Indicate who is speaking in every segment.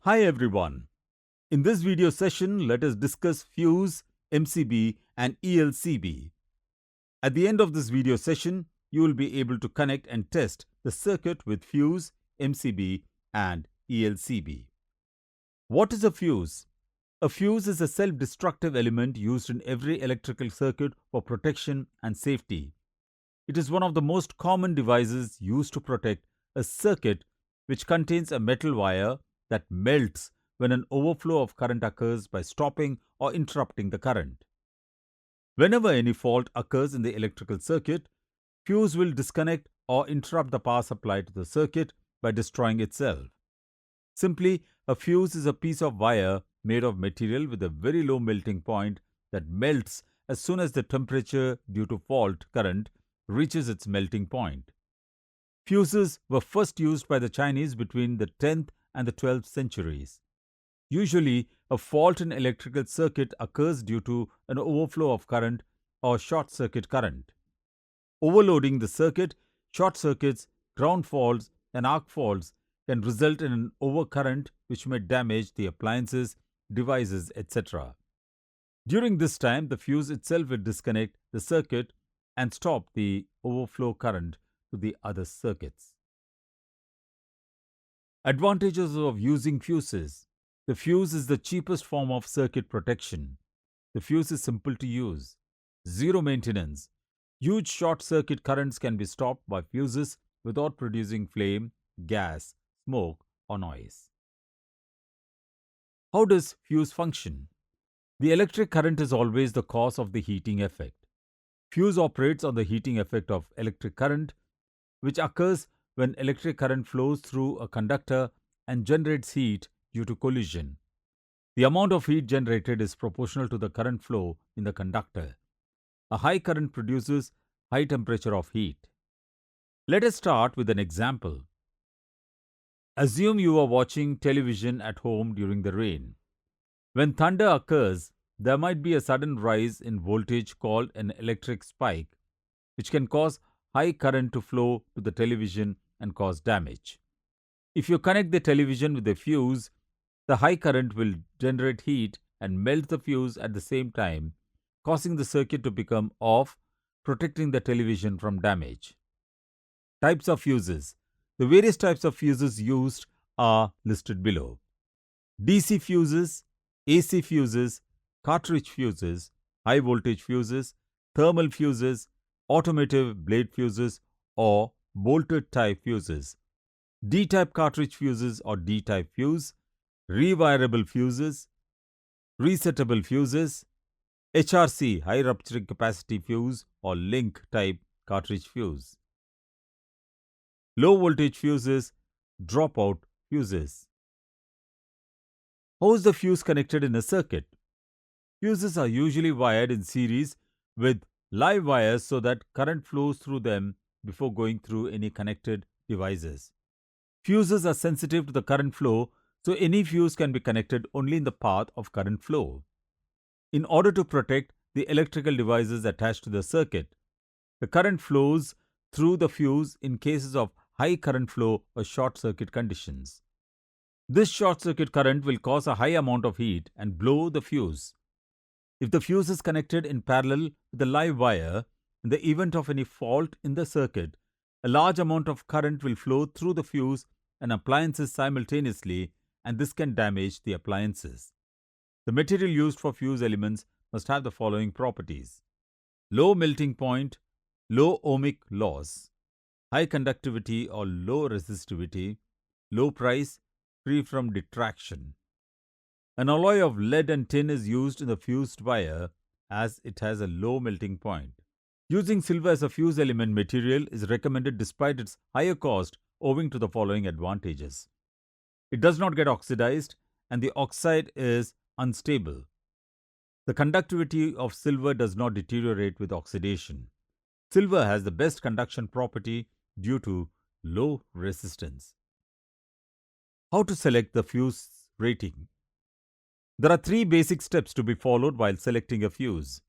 Speaker 1: Hi everyone. In this video session, let us discuss fuse, MCB and ELCB. At the end of this video session, you will be able to connect and test the circuit with fuse, MCB and ELCB. What is a fuse? A fuse is a self-destructive element used in every electrical circuit for protection and safety. It is one of the most common devices used to protect a circuit which contains a metal wire that melts when an overflow of current occurs by stopping or interrupting the current. Whenever any fault occurs in the electrical circuit, fuse will disconnect or interrupt the power supply to the circuit by destroying itself. Simply, a fuse is a piece of wire made of material with a very low melting point that melts as soon as the temperature due to fault current reaches its melting point. Fuses were first used by the Chinese between the 10th and the 12th centuries. Usually, a fault in electrical circuit occurs due to an overflow of current or short circuit current. Overloading the circuit, short circuits, ground faults, and arc faults can result in an overcurrent which may damage the appliances, devices, etc. During this time, the fuse itself will disconnect the circuit and stop the overflow current to the other circuits. Advantages of using fuses. The fuse is the cheapest form of circuit protection. The fuse is simple to use. Zero maintenance. Huge short circuit currents can be stopped by fuses without producing flame, gas, smoke or noise. How does fuse function? The electric current is always the cause of the heating effect. Fuse operates on the heating effect of electric current, which occurs when electric current flows through a conductor and generates heat due to collision. The amount of heat generated is proportional to the current flow in the conductor. A high current produces high temperature of heat. Let us start with an example. Assume you are watching television at home during the rain. When thunder occurs, there might be a sudden rise in voltage called an electric spike, which can cause high current to flow to the television and cause damage. If you connect the television with a fuse, the high current will generate heat and melt the fuse at the same time, causing the circuit to become off, protecting the television from damage. Types of fuses. The various types of fuses used are listed below. DC fuses, AC fuses, cartridge fuses, high voltage fuses, thermal fuses, automotive blade fuses or bolted type fuses, D-type cartridge fuses or D-type fuse, rewirable fuses, resettable fuses, HRC high rupturing capacity fuse or link type cartridge fuse. Low voltage fuses, dropout fuses. How is the fuse connected in a circuit? Fuses are usually wired in series with live wires so that current flows through them before going through any connected devices. Fuses are sensitive to the current flow, so any fuse can be connected only in the path of current flow. In order to protect the electrical devices attached to the circuit, the current flows through the fuse in cases of high current flow or short circuit conditions. This short circuit current will cause a high amount of heat and blow the fuse. If the fuse is connected in parallel with the live wire, in the event of any fault in the circuit, a large amount of current will flow through the fuse and appliances simultaneously, and this can damage the appliances. The material used for fuse elements must have the following properties: low melting point, low ohmic loss, high conductivity or low resistivity, low price, free from detraction. An alloy of lead and tin is used in the fused wire as it has a low melting point. Using silver as a fuse element material is recommended despite its higher cost owing to the following advantages. It does not get oxidized and the oxide is unstable. The conductivity of silver does not deteriorate with oxidation. Silver has the best conduction property due to low resistance. How to select the fuse rating? There are 3 basic steps to be followed while selecting a fuse.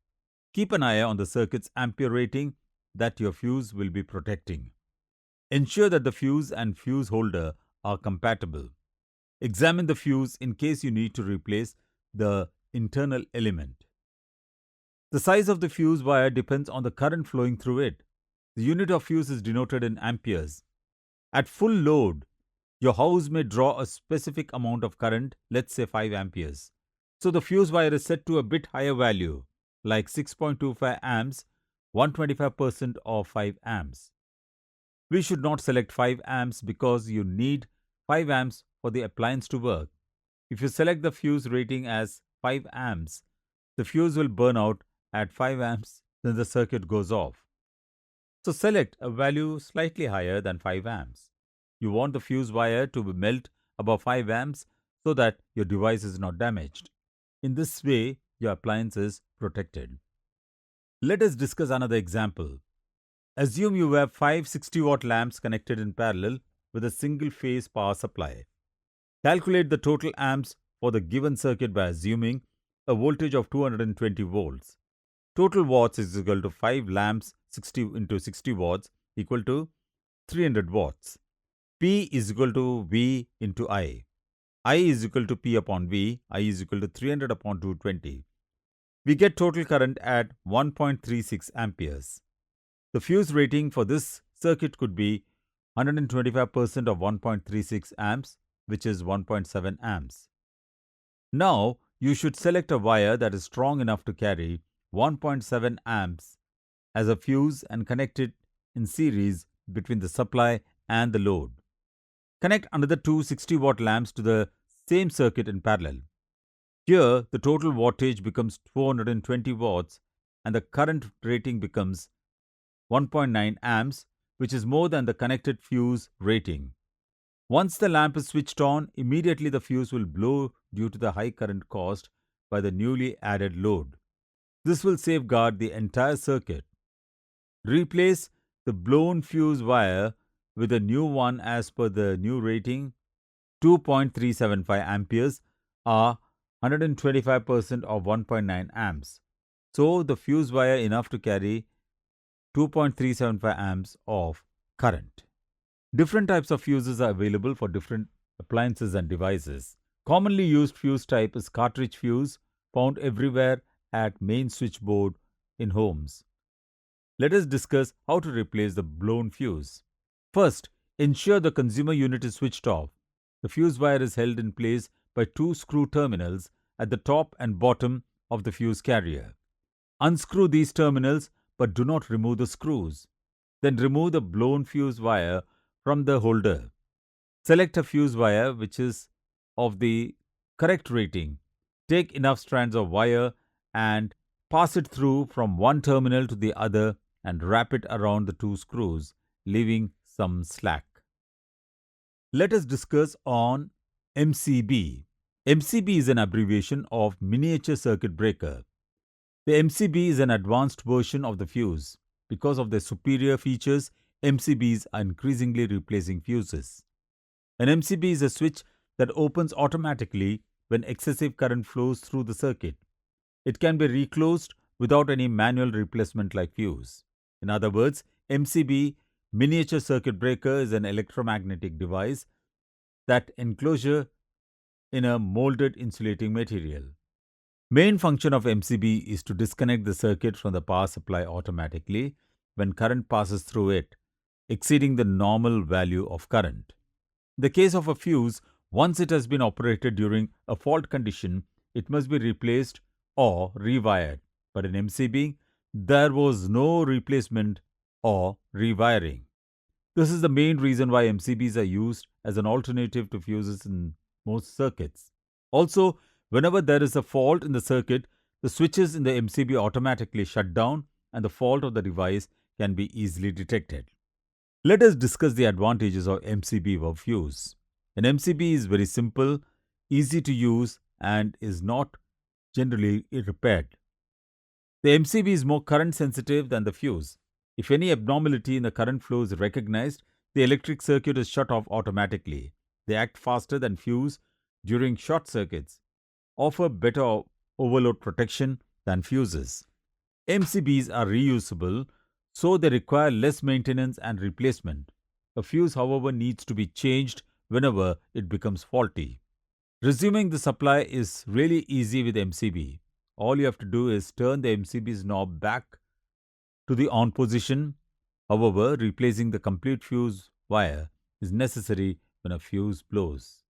Speaker 1: Keep an eye on the circuit's ampere rating that your fuse will be protecting. Ensure that the fuse and fuse holder are compatible. Examine the fuse in case you need to replace the internal element. The size of the fuse wire depends on the current flowing through it. The unit of fuse is denoted in amperes. At full load, your house may draw a specific amount of current, let's say 5 amperes. So the fuse wire is set to a bit higher value, like 6.25 amps, 125% of 5 amps. We should not select 5 amps because you need 5 amps for the appliance to work. If you select the fuse rating as 5 amps, the fuse will burn out at 5 amps, then the circuit goes off. So select a value slightly higher than 5 amps. You want the fuse wire to melt above 5 amps so that your device is not damaged. In this way, your appliance is protected. Let us discuss another example. Assume you have 5 60-watt lamps connected in parallel with a single-phase power supply. Calculate the total amps for the given circuit by assuming a voltage of 220 volts. Total watts is equal to 5 lamps 60 into 60 watts equal to 300 watts. P is equal to V into I. I is equal to P upon V. I is equal to 300 upon 220. We get total current at 1.36 amperes. The fuse rating for this circuit could be 125% of 1.36 amps, which is 1.7 amps. Now, you should select a wire that is strong enough to carry 1.7 amps as a fuse and connect it in series between the supply and the load. Connect another two 60-watt lamps to the same circuit in parallel. Here, the total wattage becomes 420 watts and the current rating becomes 1.9 amps, which is more than the connected fuse rating. Once the lamp is switched on, immediately the fuse will blow due to the high current caused by the newly added load. This will safeguard the entire circuit. Replace the blown fuse wire with a new one as per the new rating. 2.375 amperes are 125% of 1.9 amps. So the fuse wire enough to carry 2.375 amps of current. Different types of fuses are available for different appliances and devices. Commonly used fuse type is cartridge fuse, found everywhere at main switchboard in homes. Let us discuss how to replace the blown fuse. First, ensure the consumer unit is switched off. The fuse wire is held in place by two screw terminals at the top and bottom of the fuse carrier. Unscrew these terminals but do not remove the screws. Then remove the blown fuse wire from the holder. Select a fuse wire which is of the correct rating. Take enough strands of wire and pass it through from one terminal to the other and wrap it around the two screws, leaving some slack. Let us discuss on MCB. MCB is an abbreviation of miniature circuit breaker. The MCB is an advanced version of the fuse. Because of their superior features, MCBs are increasingly replacing fuses. An MCB is a switch that opens automatically when excessive current flows through the circuit. It can be reclosed without any manual replacement like fuse. In other words, MCB, miniature circuit breaker, is an electromagnetic device that enclosure in a molded insulating material. Main function of MCB is to disconnect the circuit from the power supply automatically when current passes through it, exceeding the normal value of current. In the case of a fuse, once it has been operated during a fault condition, it must be replaced or rewired. But in MCB, there was no replacement or rewiring. This is the main reason why MCBs are used as an alternative to fuses in most circuits. Also, whenever there is a fault in the circuit, the switches in the MCB automatically shut down and the fault of the device can be easily detected. Let us discuss the advantages of MCB over fuse. An MCB is very simple, easy to use and is not generally repaired. The MCB is more current sensitive than the fuse. If any abnormality in the current flow is recognized, the electric circuit is shut off automatically. They act faster than fuse during short circuits, offer better overload protection than fuses. MCBs are reusable, so they require less maintenance and replacement. A fuse, however, needs to be changed whenever it becomes faulty. Resuming the supply is really easy with MCB. All you have to do is turn the MCB's knob back to the on position. However, replacing the complete fuse wire is necessary when a fuse blows.